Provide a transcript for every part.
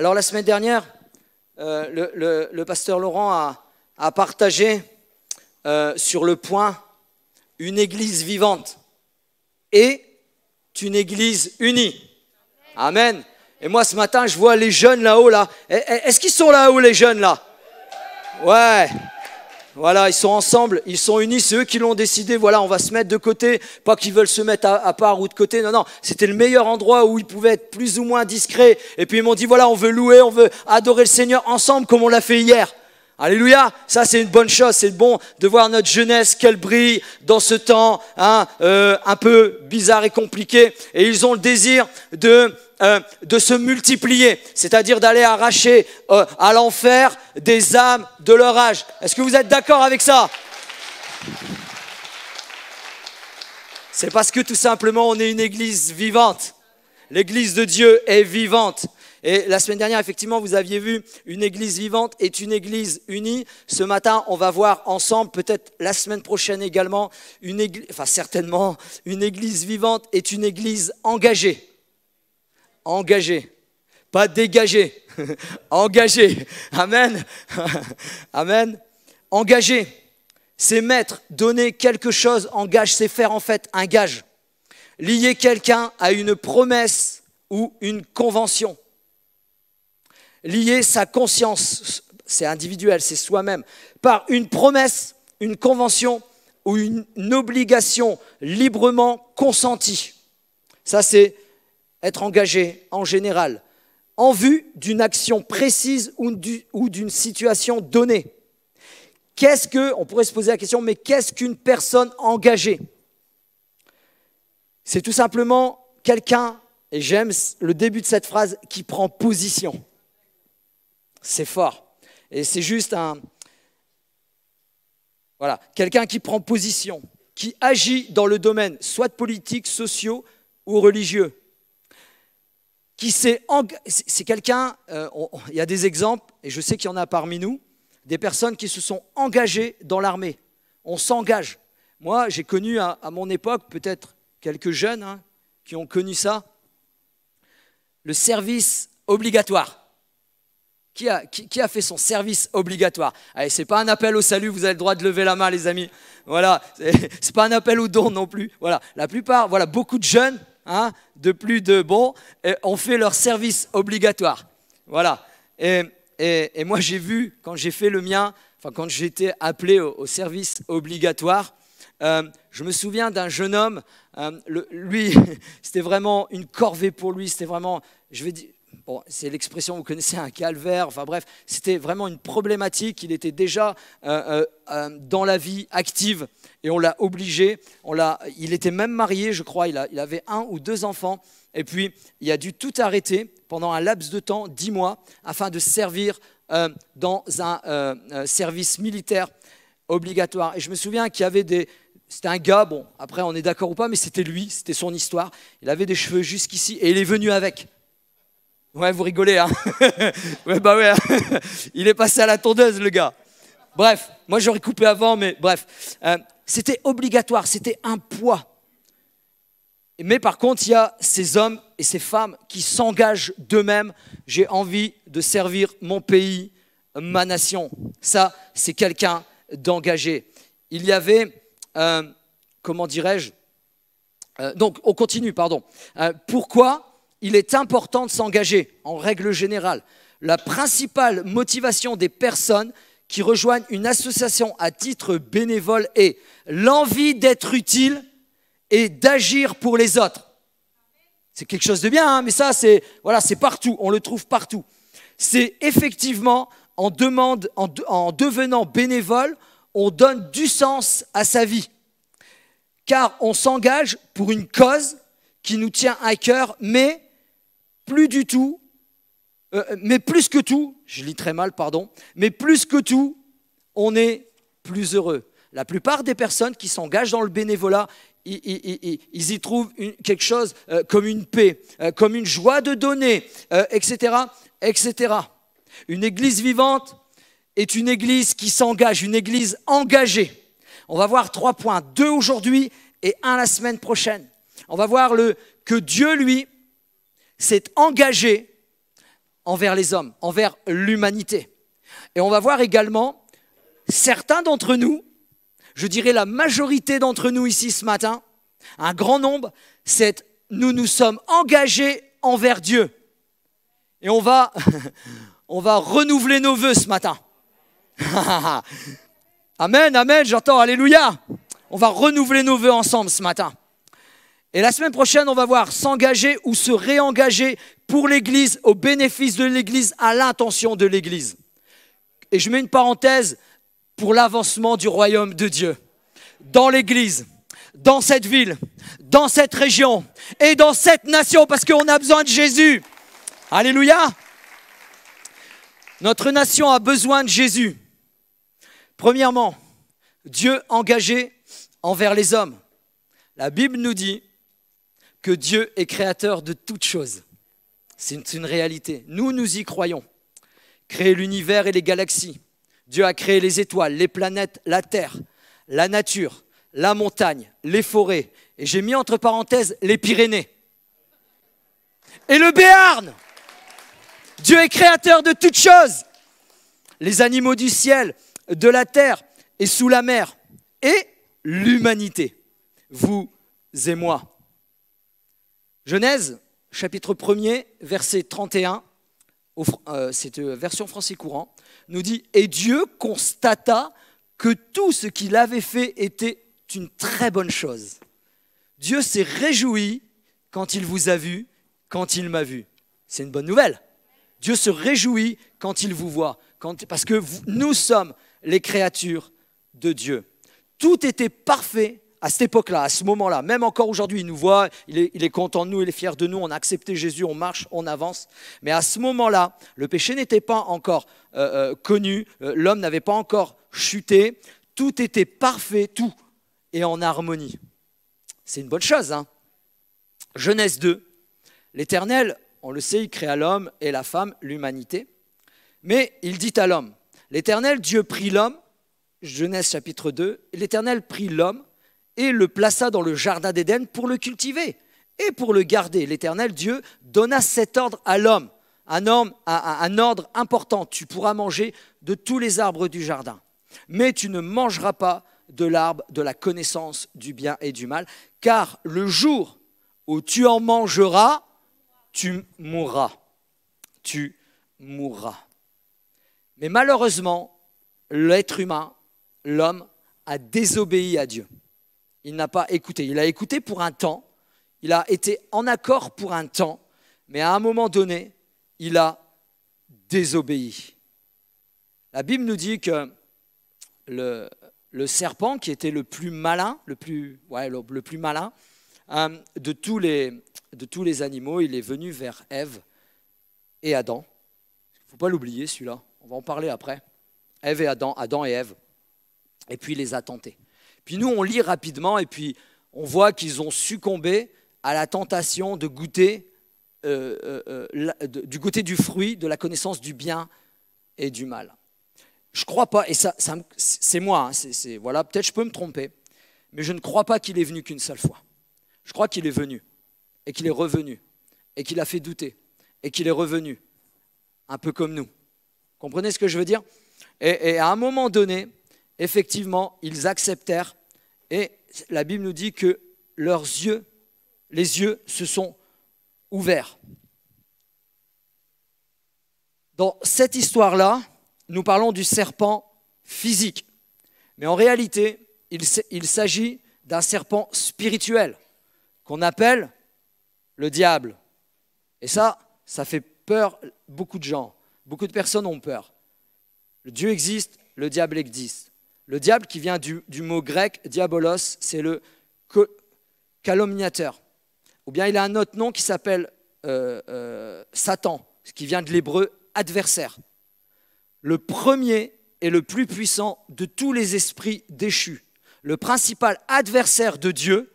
Alors la semaine dernière, le pasteur Laurent a partagé sur le point une église vivante et une église unie. Amen. Et moi ce matin, je vois les jeunes là-haut. Là. Est-ce qu'ils sont là-haut les jeunes là? Ouais. Voilà, ils sont ensemble, ils sont unis, c'est eux qui l'ont décidé. Voilà, on va se mettre de côté, pas qu'ils veulent se mettre à part ou de côté. Non, c'était le meilleur endroit où ils pouvaient être plus ou moins discrets. Et puis ils m'ont dit, voilà, on veut louer, on veut adorer le Seigneur ensemble comme on l'a fait hier. Alléluia, ça c'est une bonne chose, c'est bon de voir notre jeunesse, qu'elle brille dans ce temps un peu bizarre et compliqué. Et ils ont le désir de se multiplier, c'est-à-dire d'aller arracher à l'enfer des âmes de leur âge. Est-ce que vous êtes d'accord avec ça? C'est parce que tout simplement on est une église vivante. L'église de Dieu est vivante. Et la semaine dernière, effectivement, vous aviez vu une église vivante est une église unie. Ce matin, on va voir ensemble, peut-être la semaine prochaine également, certainement, une église vivante est une église engagée. Engagée, pas dégagée, engagée. Amen. Amen. Engagée, c'est mettre, donner quelque chose, engage, c'est faire en fait un gage. Lier quelqu'un à une promesse ou une convention. Lier sa conscience, c'est individuel, c'est soi-même, par une promesse, une convention ou une obligation librement consentie. Ça, c'est être engagé en général, en vue d'une action précise ou d'une situation donnée. On pourrait se poser la question, mais qu'est-ce qu'une personne engagée? C'est tout simplement quelqu'un, et j'aime le début de cette phrase, qui prend position. C'est fort. Et c'est juste quelqu'un qui prend position, qui agit dans le domaine soit politique, sociaux ou religieux. C'est quelqu'un, il y a des exemples, et je sais qu'il y en a parmi nous, des personnes qui se sont engagées dans l'armée. On s'engage. Moi, j'ai connu à mon époque, peut-être quelques jeunes qui ont connu ça, le service obligatoire. Qui a fait son service obligatoire? Allez, ce n'est pas un appel au salut, vous avez le droit de lever la main, les amis. Voilà, c'est pas un appel au don non plus. Voilà, la plupart, beaucoup de jeunes, de plus de bons, ont fait leur service obligatoire. Voilà. Et moi, j'ai vu, quand j'ai fait le mien, quand j'ai été appelé au service obligatoire, je me souviens d'un jeune homme, lui, c'était vraiment une corvée pour lui, c'était vraiment, je vais dire, bon, c'est l'expression, vous connaissez, un calvaire, enfin bref, c'était vraiment une problématique, il était déjà dans la vie active et on l'a obligé, il était même marié, je crois, il avait 1 ou 2 enfants et puis il a dû tout arrêter pendant un laps de temps, 10 mois, afin de servir dans un service militaire obligatoire. Et je me souviens qu'il y avait c'était un gars, bon, après on est d'accord ou pas, mais c'était lui, c'était son histoire, il avait des cheveux jusqu'ici et il est venu avec. Ouais, vous rigolez, hein? Ouais. Il est passé à la tondeuse, le gars. Bref, moi j'aurais coupé avant, mais bref. C'était obligatoire, c'était un poids. Mais par contre, il y a ces hommes et ces femmes qui s'engagent d'eux-mêmes. J'ai envie de servir mon pays, ma nation. Ça, c'est quelqu'un d'engagé. Il y avait, comment dirais-je, donc on continue, pardon. Pourquoi il est important de s'engager, en règle générale? La principale motivation des personnes qui rejoignent une association à titre bénévole est l'envie d'être utile et d'agir pour les autres. C'est quelque chose de bien, mais ça, c'est partout, on le trouve partout. C'est effectivement, en devenant bénévole, on donne du sens à sa vie. Car on s'engage pour une cause qui nous tient à cœur, mais plus que tout, je lis très mal, pardon, mais plus que tout, on est plus heureux. La plupart des personnes qui s'engagent dans le bénévolat, ils y trouvent quelque chose comme une paix, comme une joie de donner, etc., etc. Une église vivante est une église qui s'engage, une église engagée. On va voir 3 points, 2 aujourd'hui et 1 la semaine prochaine. On va voir que Dieu, lui, s'est engagé envers les hommes, envers l'humanité. Et on va voir également certains d'entre nous, je dirais la majorité d'entre nous ici ce matin, un grand nombre, c'est nous nous sommes engagés envers Dieu. Et on va renouveler nos vœux ce matin. Amen, amen, j'entends, alléluia. On va renouveler nos vœux ensemble ce matin. Et la semaine prochaine, on va voir s'engager ou se réengager pour l'Église, au bénéfice de l'Église, à l'intention de l'Église. Et je mets une parenthèse pour l'avancement du royaume de Dieu. Dans l'Église, dans cette ville, dans cette région et dans cette nation, parce qu'on a besoin de Jésus. Alléluia. Notre nation a besoin de Jésus. Premièrement, Dieu engagé envers les hommes. La Bible nous dit que Dieu est créateur de toutes choses. C'est une réalité. Nous y croyons. Créer l'univers et les galaxies. Dieu a créé les étoiles, les planètes, la terre, la nature, la montagne, les forêts. Et j'ai mis entre parenthèses les Pyrénées. Et le Béarn. Dieu est créateur de toutes choses. Les animaux du ciel, de la terre et sous la mer. Et l'humanité. Vous et moi. Genèse, chapitre 1er, verset 31, cette version français courant, nous dit « Et Dieu constata que tout ce qu'il avait fait était une très bonne chose. Dieu s'est réjoui quand il vous a vu, quand il m'a vu. » C'est une bonne nouvelle. Dieu se réjouit quand il vous voit, parce que nous sommes les créatures de Dieu. Tout était parfait à cette époque-là, à ce moment-là. Même encore aujourd'hui, il nous voit, il est content de nous, il est fier de nous, on a accepté Jésus, on marche, on avance. Mais à ce moment-là, le péché n'était pas encore connu, l'homme n'avait pas encore chuté, tout était parfait, tout est en harmonie. C'est une bonne chose, hein. Genèse 2, l'Éternel, on le sait, il créa l'homme et la femme, l'humanité. Mais il dit à l'homme, l'Éternel, Dieu prit l'homme, Genèse chapitre 2, l'Éternel prit l'homme et le plaça dans le jardin d'Éden pour le cultiver et pour le garder. L'Éternel, Dieu, donna cet ordre à l'homme, un ordre important. Tu pourras manger de tous les arbres du jardin, mais tu ne mangeras pas de l'arbre de la connaissance du bien et du mal, car le jour où tu en mangeras, tu mourras. Tu mourras. Mais malheureusement, l'être humain, l'homme, a désobéi à Dieu. Il n'a pas écouté. Il a écouté pour un temps, il a été en accord pour un temps, mais à un moment donné, il a désobéi. La Bible nous dit que le serpent, qui était le plus malin, le plus malin de tous les animaux, il est venu vers Ève et Adam. Il ne faut pas l'oublier celui-là, on va en parler après. Ève et Adam, Adam et Ève. Et puis il les a tentés. Puis nous, on lit rapidement et puis on voit qu'ils ont succombé à la tentation de goûter, du fruit de la connaissance du bien et du mal. Je ne crois pas, et ça c'est moi, hein, voilà, peut-être je peux me tromper, mais je ne crois pas qu'il est venu qu'une seule fois. Je crois qu'il est venu et qu'il est revenu et qu'il a fait douter et qu'il est revenu, un peu comme nous. Comprenez ce que je veux dire ? Et à un moment donné, effectivement, ils acceptèrent et la Bible nous dit que leurs yeux, les yeux se sont ouverts. Dans cette histoire-là, nous parlons du serpent physique. Mais en réalité, il s'agit d'un serpent spirituel qu'on appelle le diable. Et ça fait peur à beaucoup de gens. Beaucoup de personnes ont peur. Le Dieu existe, le diable existe. Le diable qui vient du mot grec, diabolos, c'est le calomniateur. Ou bien il a un autre nom qui s'appelle Satan, ce qui vient de l'hébreu adversaire. Le premier et le plus puissant de tous les esprits déchus. Le principal adversaire de Dieu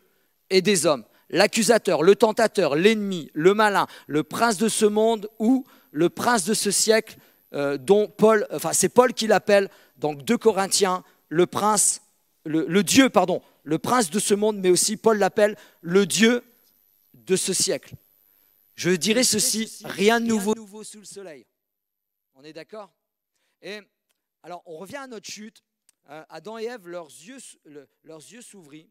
et des hommes. L'accusateur, le tentateur, l'ennemi, le malin, le prince de ce monde ou le prince de ce siècle dont Paul, c'est Paul qui l'appelle dans 2 Corinthiens, le prince de ce monde, mais aussi Paul l'appelle le Dieu de ce siècle. Je dirais ceci, rien de nouveau sous le soleil. On est d'accord? Et alors, on revient à notre chute. Adam et Ève, leurs yeux s'ouvrirent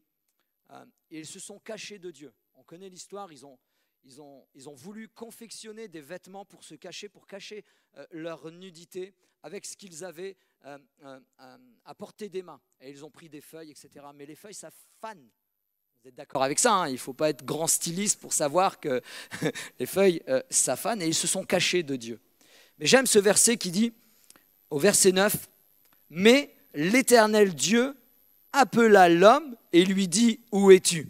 et ils se sont cachés de Dieu. On connaît l'histoire, ils ont voulu confectionner des vêtements pour se cacher, pour cacher leur nudité avec ce qu'ils avaient à portée des mains. Et ils ont pris des feuilles, etc. Mais les feuilles, ça fane. Vous êtes d'accord avec ça, hein? Il ne faut pas être grand styliste pour savoir que les feuilles, ça fane. Et ils se sont cachés de Dieu. Mais j'aime ce verset qui dit, au verset 9, « Mais l'Éternel Dieu appela l'homme et lui dit, « Où es-tu »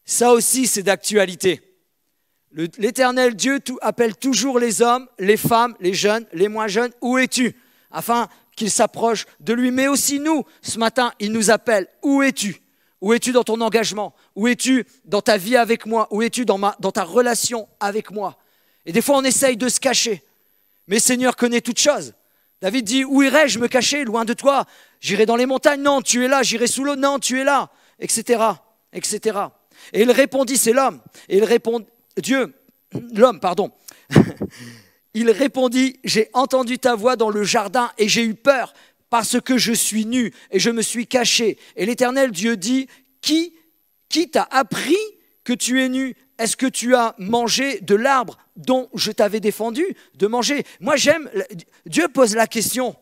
Ça aussi, c'est d'actualité. L'Éternel Dieu appelle toujours les hommes, les femmes, les jeunes, les moins jeunes, « Où es-tu » afin qu'ils s'approchent de lui. Mais aussi nous, ce matin, il nous appelle, « Où es-tu » Où es-tu dans ton engagement? Où es-tu dans ta vie avec moi? Où es-tu dans ta relation avec moi? Et des fois, on essaye de se cacher. Mais Seigneur connaît toutes choses. David dit, où irai-je me cacher loin de toi? J'irai dans les montagnes? Non, tu es là. J'irai sous l'eau? Non, tu es là. Etc. etc. Et il répondit, c'est l'homme. Et il répond, l'homme, pardon. Il répondit, j'ai entendu ta voix dans le jardin et j'ai eu peur parce que je suis nu et je me suis caché. Et l'Éternel Dieu dit, qui t'a appris que tu es nu? Est-ce que tu as mangé de l'arbre dont je t'avais défendu de manger? Moi, j'aime, Dieu pose la question.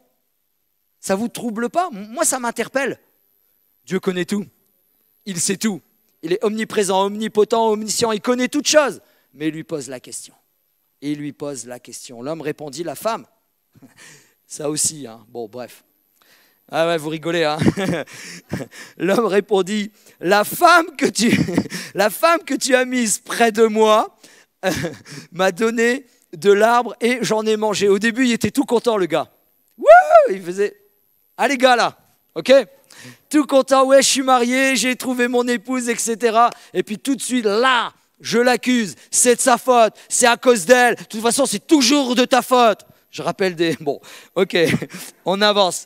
Ça ne vous trouble pas? Moi, ça m'interpelle. Dieu connaît tout. Il sait tout. Il est omniprésent, omnipotent, omniscient. Il connaît toutes choses. Mais il lui pose la question. Et il lui pose la question. L'homme répondit, la femme. Ça aussi, hein. Bon, bref. Ah ouais, vous rigolez, hein. L'homme répondit, la femme que tu as mise près de moi m'a donné de l'arbre et j'en ai mangé. Au début, il était tout content, le gars. Wouh, il faisait, ah les gars là, ok, tout content, ouais, je suis marié, j'ai trouvé mon épouse, etc. Et puis tout de suite, là, je l'accuse, c'est de sa faute, c'est à cause d'elle. De toute façon, c'est toujours de ta faute. Je rappelle des... Bon, ok, on avance.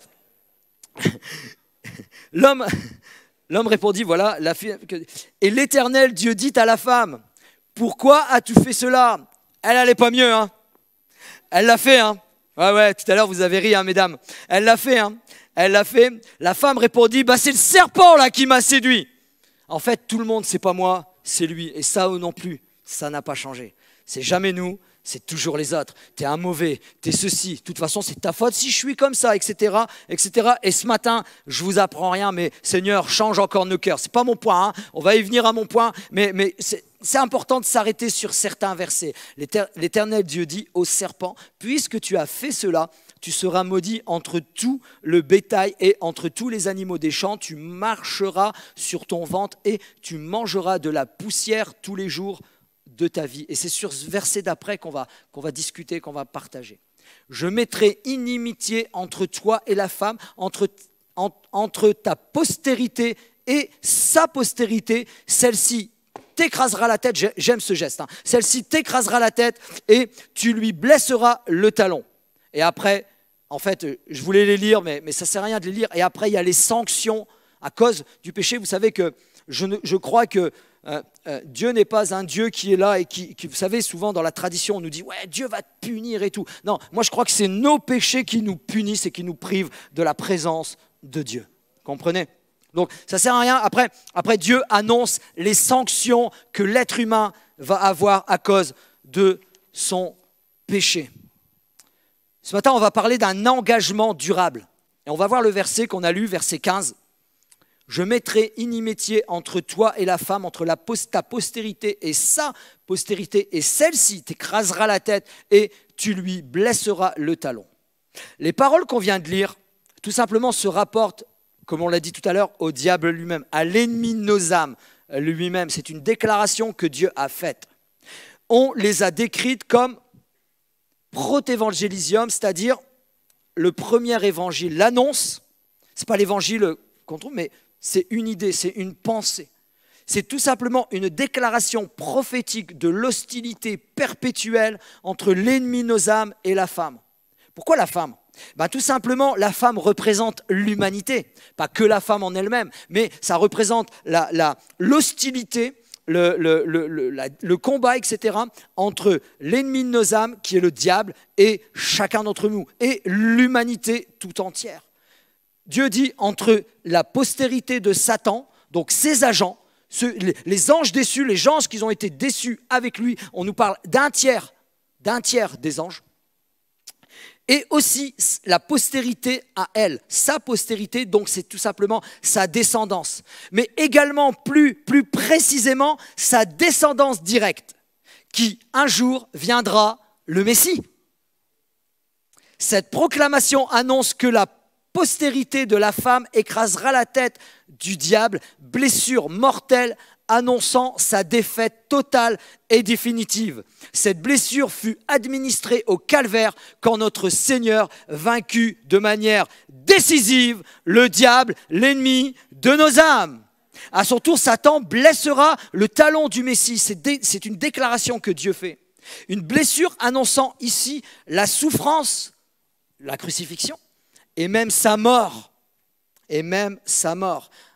L'homme répondit, voilà, la fille, et l'Éternel Dieu dit à la femme, pourquoi as-tu fait cela? Elle n'allait pas mieux, hein. Elle l'a fait, hein. Ouais, tout à l'heure vous avez ri, hein, mesdames. Elle l'a fait, hein. Elle l'a fait. La femme répondit, bah c'est le serpent là qui m'a séduit. En fait, tout le monde, c'est pas moi, c'est lui. Et ça non plus, ça n'a pas changé. C'est jamais nous. C'est toujours les autres. T'es un mauvais, t'es ceci. De toute façon, c'est ta faute si je suis comme ça, etc., etc. Et ce matin, je vous apprends rien, mais Seigneur, change encore nos cœurs. C'est pas mon point, hein. On va y venir à mon point, mais c'est important de s'arrêter sur certains versets. L'Éternel Dieu dit au serpent, puisque tu as fait cela, tu seras maudit entre tout le bétail et entre tous les animaux des champs. Tu marcheras sur ton ventre et tu mangeras de la poussière tous les jours de ta vie. Et c'est sur ce verset d'après qu'on va discuter, qu'on va partager. Je mettrai inimitié entre toi et la femme, entre ta postérité et sa postérité. Celle-ci t'écrasera la tête, j'aime ce geste, hein. Celle-ci t'écrasera la tête et tu lui blesseras le talon. Et après, en fait, je voulais les lire, mais ça ne sert à rien de les lire. Et après, il y a les sanctions à cause du péché. Vous savez que je crois que Dieu n'est pas un Dieu qui est là et qui, vous savez, souvent dans la tradition, on nous dit « Ouais, Dieu va te punir et tout ». Non, moi je crois que c'est nos péchés qui nous punissent et qui nous privent de la présence de Dieu. Comprenez? Donc ça ne sert à rien. Après, Dieu annonce les sanctions que l'être humain va avoir à cause de son péché. Ce matin, on va parler d'un engagement durable. Et on va voir le verset qu'on a lu, verset 15. Je mettrai inimitié entre toi et la femme, entre ta postérité et sa postérité, et celle-ci t'écrasera la tête et tu lui blesseras le talon. Les paroles qu'on vient de lire, tout simplement se rapportent, comme on l'a dit tout à l'heure, au diable lui-même, à l'ennemi de nos âmes lui-même. C'est une déclaration que Dieu a faite. On les a décrites comme protévangélisium, c'est-à-dire le premier évangile l'annonce. Ce n'est pas l'évangile qu'on trouve, mais c'est une idée, c'est une pensée. C'est tout simplement une déclaration prophétique de l'hostilité perpétuelle entre l'ennemi de nos âmes et la femme. Pourquoi la femme? Tout simplement, la femme représente l'humanité, pas que la femme en elle-même, mais ça représente l'hostilité, le combat, etc., entre l'ennemi de nos âmes, qui est le diable, et chacun d'entre nous, et l'humanité tout entière. Dieu dit entre la postérité de Satan, donc ses agents, les anges déçus, les gens qui ont été déçus avec lui, on nous parle d'un tiers des anges, et aussi la postérité à elle, sa postérité, donc c'est tout simplement sa descendance, mais également plus précisément sa descendance directe, qui un jour viendra le Messie. Cette proclamation annonce que la postérité de la femme écrasera la tête du diable, blessure mortelle annonçant sa défaite totale et définitive. Cette blessure fut administrée au calvaire quand notre Seigneur vaincut de manière décisive le diable, l'ennemi de nos âmes. À son tour, Satan blessera le talon du Messie. C'est une déclaration que Dieu fait. Une blessure annonçant ici la souffrance, la crucifixion, et même sa mort.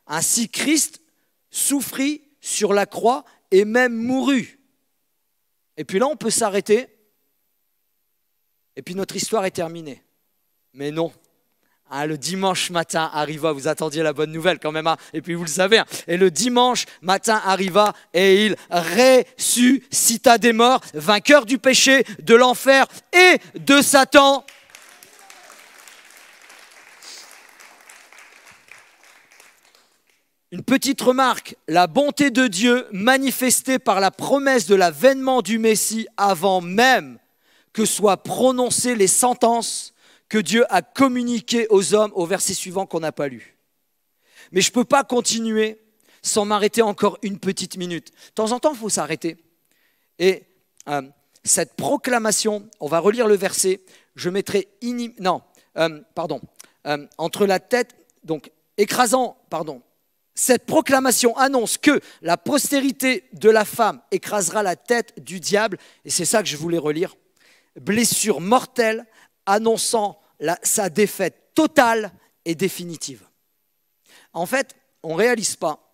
Ainsi, Christ souffrit sur la croix et même mourut. Et puis là, on peut s'arrêter. Et puis notre histoire est terminée. Mais non. Le dimanche matin arriva, vous attendiez la bonne nouvelle quand même, et puis vous le savez. Et le dimanche matin arriva et il ressuscita des morts, vainqueur du péché, de l'enfer et de Satan. Une petite remarque, la bonté de Dieu manifestée par la promesse de l'avènement du Messie avant même que soient prononcées les sentences que Dieu a communiquées aux hommes au verset suivant qu'on n'a pas lu. Mais je ne peux pas continuer sans m'arrêter encore une petite minute. De temps en temps, il faut s'arrêter. Et cette proclamation, on va relire le verset, je mettrai entre la tête, donc écrasant, cette proclamation annonce que la postérité de la femme écrasera la tête du diable, et c'est ça que je voulais relire. Blessure mortelle annonçant sa défaite totale et définitive. En fait, on ne réalise pas,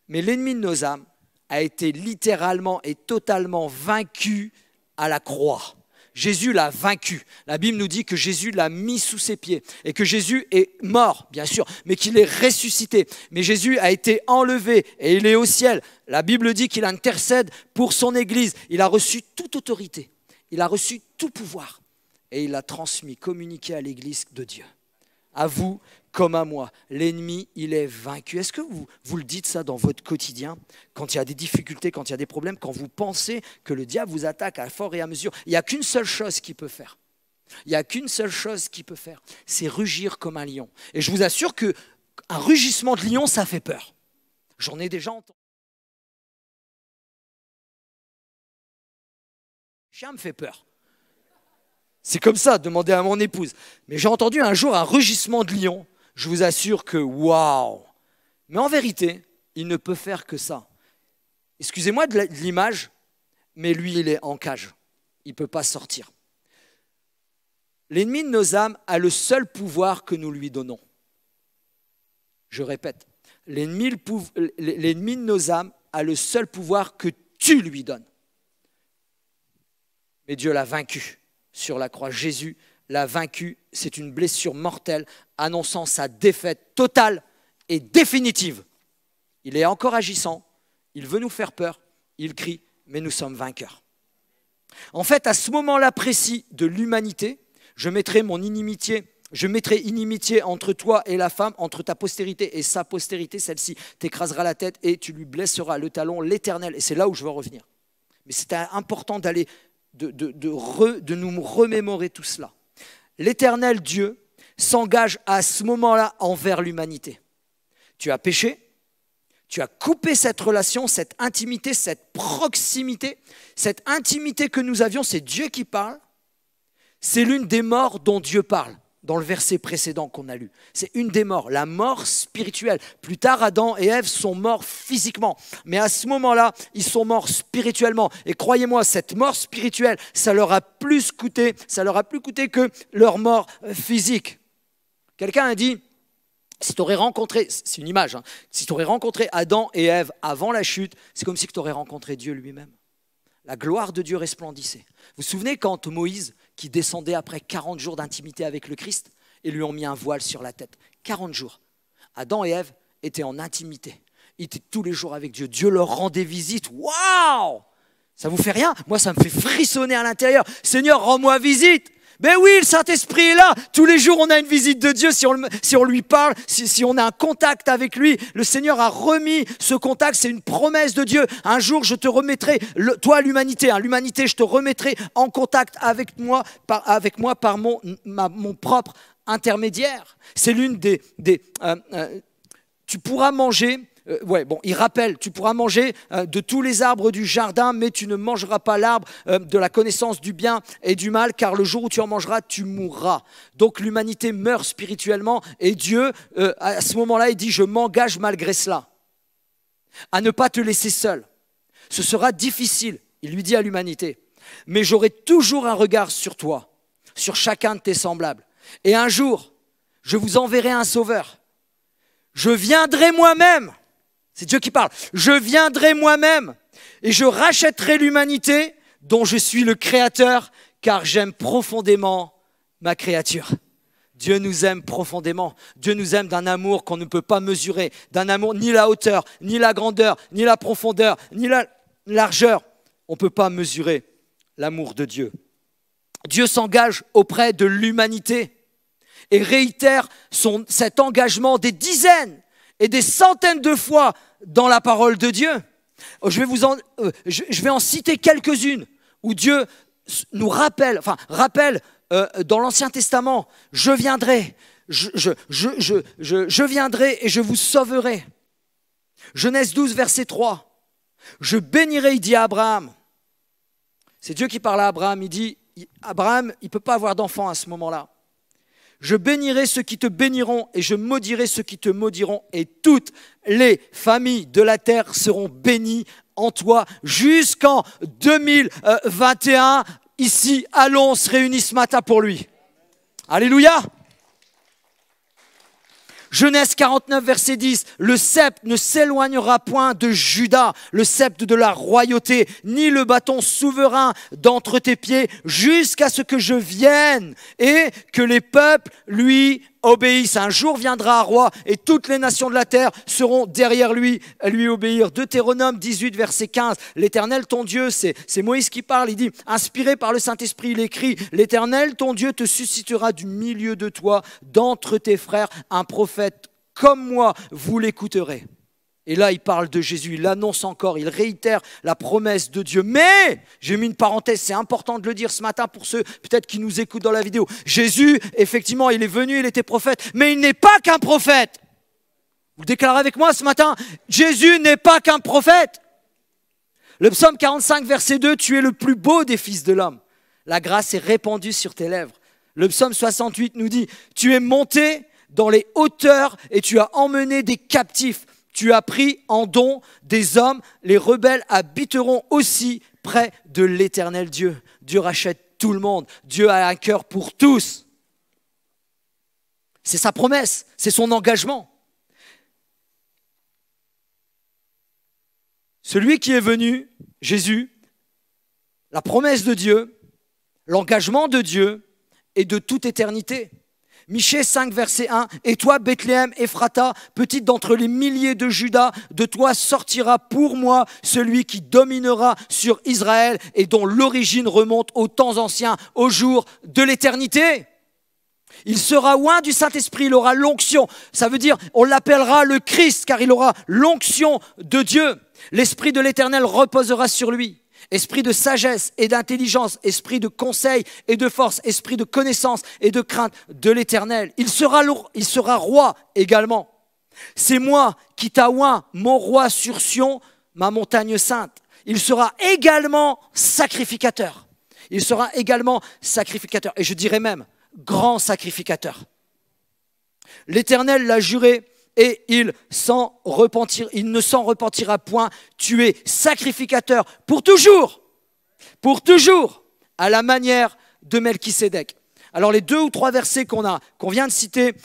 mais l'ennemi de nos âmes a été littéralement et totalement vaincu à la croix. Jésus l'a vaincu. La Bible nous dit que Jésus l'a mis sous ses pieds et que Jésus est mort, bien sûr, mais qu'il est ressuscité. Mais Jésus a été enlevé et il est au ciel. La Bible dit qu'il intercède pour son Église. Il a reçu toute autorité, il a reçu tout pouvoir et il l'a transmis, communiqué à l'Église de Dieu. À vous comme à moi, l'ennemi, il est vaincu. Est-ce que vous le dites ça dans votre quotidien, quand il y a des difficultés, quand il y a des problèmes, quand vous pensez que le diable vous attaque à fort et à mesure? Il n'y a qu'une seule chose qu'il peut faire. Il n'y a qu'une seule chose qu'il peut faire, c'est rugir comme un lion. Et je vous assure qu'un rugissement de lion, ça fait peur. J'en ai déjà entendu. Le chien me fait peur. C'est comme ça, demandez à mon épouse. Mais j'ai entendu un jour un rugissement de lion. Je vous assure que waouh! Mais en vérité, il ne peut faire que ça. Excusez-moi de l'image, mais lui, il est en cage. Il ne peut pas sortir. L'ennemi de nos âmes a le seul pouvoir que nous lui donnons. Je répète, l'ennemi de nos âmes a le seul pouvoir que tu lui donnes. Mais Dieu l'a vaincu sur la croix. Jésus l'a vaincu. C'est une blessure mortelle annonçant sa défaite totale et définitive. Il est encore agissant, il veut nous faire peur, il crie, mais nous sommes vainqueurs. En fait, à ce moment-là précis de l'humanité, je mettrai inimitié entre toi et la femme, entre ta postérité et sa postérité, celle-ci t'écrasera la tête et tu lui blesseras le talon, l'Éternel. Et c'est là où je veux revenir. Mais c'est important d'aller, de nous remémorer tout cela. L'Éternel Dieu s'engage à ce moment-là envers l'humanité. Tu as péché, tu as coupé cette relation, cette intimité, cette proximité, cette intimité que nous avions, c'est Dieu qui parle. C'est l'une des morts dont Dieu parle dans le verset précédent qu'on a lu. C'est une des morts, la mort spirituelle. Plus tard, Adam et Ève sont morts physiquement. Mais à ce moment-là, ils sont morts spirituellement. Et croyez-moi, cette mort spirituelle, ça leur a plus coûté que leur mort physique. Quelqu'un a dit, Si tu aurais rencontré, c'est une image, hein, si tu aurais rencontré Adam et Ève avant la chute, c'est comme si tu aurais rencontré Dieu lui-même. La gloire de Dieu resplendissait. Vous vous souvenez quand Moïse, qui descendait après 40 jours d'intimité avec le Christ, et lui ont mis un voile sur la tête. 40 jours. Adam et Ève étaient en intimité. Ils étaient tous les jours avec Dieu. Dieu leur rendait visite. Waouh! Ça vous fait rien? Moi, ça me fait frissonner à l'intérieur. Seigneur, rends-moi visite. Ben oui, le Saint-Esprit est là. Tous les jours, on a une visite de Dieu. Si on lui parle, si on a un contact avec lui, le Seigneur a remis ce contact. C'est une promesse de Dieu. Un jour, je te remettrai, toi l'humanité, l'humanité, je te remettrai en contact avec moi par mon propre intermédiaire. C'est l'une tu pourras manger. Il rappelle, tu pourras manger de tous les arbres du jardin, mais tu ne mangeras pas l'arbre de la connaissance du bien et du mal, car le jour où tu en mangeras, tu mourras. Donc l'humanité meurt spirituellement et Dieu, à ce moment-là, il dit, je m'engage malgré cela à ne pas te laisser seul. Ce sera difficile, il lui dit à l'humanité, mais j'aurai toujours un regard sur toi, sur chacun de tes semblables. Et un jour, je vous enverrai un sauveur. Je viendrai moi-même. C'est Dieu qui parle. Je viendrai moi-même et je rachèterai l'humanité dont je suis le créateur, car j'aime profondément ma créature. Dieu nous aime profondément. Dieu nous aime d'un amour qu'on ne peut pas mesurer, d'un amour ni la hauteur, ni la grandeur, ni la profondeur, ni la largeur. On ne peut pas mesurer l'amour de Dieu. Dieu s'engage auprès de l'humanité et réitère cet engagement des dizaines et des centaines de fois dans la parole de Dieu. Je vais en citer quelques-unes où Dieu nous rappelle dans l'Ancien Testament, je viendrai, je viendrai et je vous sauverai. Genèse 12, verset 3. Je bénirai, il dit à Abraham. C'est Dieu qui parle à Abraham. Il dit, Abraham, il ne peut pas avoir d'enfant à ce moment-là. Je bénirai ceux qui te béniront et je maudirai ceux qui te maudiront et toutes les familles de la terre seront bénies en toi jusqu'en 2021. Ici, allons, on se réunit ce matin pour lui. Alléluia. Genèse 49, verset 10, le sceptre ne s'éloignera point de Juda, le sceptre de la royauté, ni le bâton souverain d'entre tes pieds, jusqu'à ce que je vienne et que les peuples lui obéissent. Un jour viendra un roi et toutes les nations de la terre seront derrière lui à lui obéir. Deutéronome 18, verset 15, l'Éternel ton Dieu, c'est Moïse qui parle, il dit, inspiré par le Saint-Esprit, il écrit, l'Éternel ton Dieu te suscitera du milieu de toi, d'entre tes frères, un prophète comme moi, vous l'écouterez. Et là, il parle de Jésus, il l'annonce encore, il réitère la promesse de Dieu. Mais, j'ai mis une parenthèse, c'est important de le dire ce matin pour ceux peut-être qui nous écoutent dans la vidéo. Jésus, effectivement, il est venu, il était prophète, mais il n'est pas qu'un prophète. Vous le déclarez avec moi ce matin, Jésus n'est pas qu'un prophète. Le psaume 45, verset 2, tu es le plus beau des fils de l'homme. La grâce est répandue sur tes lèvres. Le psaume 68 nous dit, tu es monté dans les hauteurs et tu as emmené des captifs. Tu as pris en don des hommes, les rebelles habiteront aussi près de l'Éternel Dieu. Dieu rachète tout le monde, Dieu a un cœur pour tous. C'est sa promesse, c'est son engagement. Celui qui est venu, Jésus, la promesse de Dieu, l'engagement de Dieu est de toute éternité. Michée 5, verset 1, « Et toi, Bethléem, Ephrata, petite d'entre les milliers de Juda, de toi sortira pour moi celui qui dominera sur Israël et dont l'origine remonte aux temps anciens, au jour de l'éternité. » Il sera oint du Saint-Esprit, il aura l'onction. Ça veut dire, on l'appellera le Christ, car il aura l'onction de Dieu. L'Esprit de l'Éternel reposera sur lui. Esprit de sagesse et d'intelligence, esprit de conseil et de force, esprit de connaissance et de crainte de l'Éternel. Il sera roi également. C'est moi qui t'a oint, mon roi sur Sion, ma montagne sainte. Il sera également sacrificateur. Il sera également sacrificateur. Et je dirais même, grand sacrificateur. L'Éternel l'a juré et il ne s'en repentira point. Tu es sacrificateur pour toujours, à la manière de Melchisédek. Alors les 2 ou 3 versets qu'on vient de citer,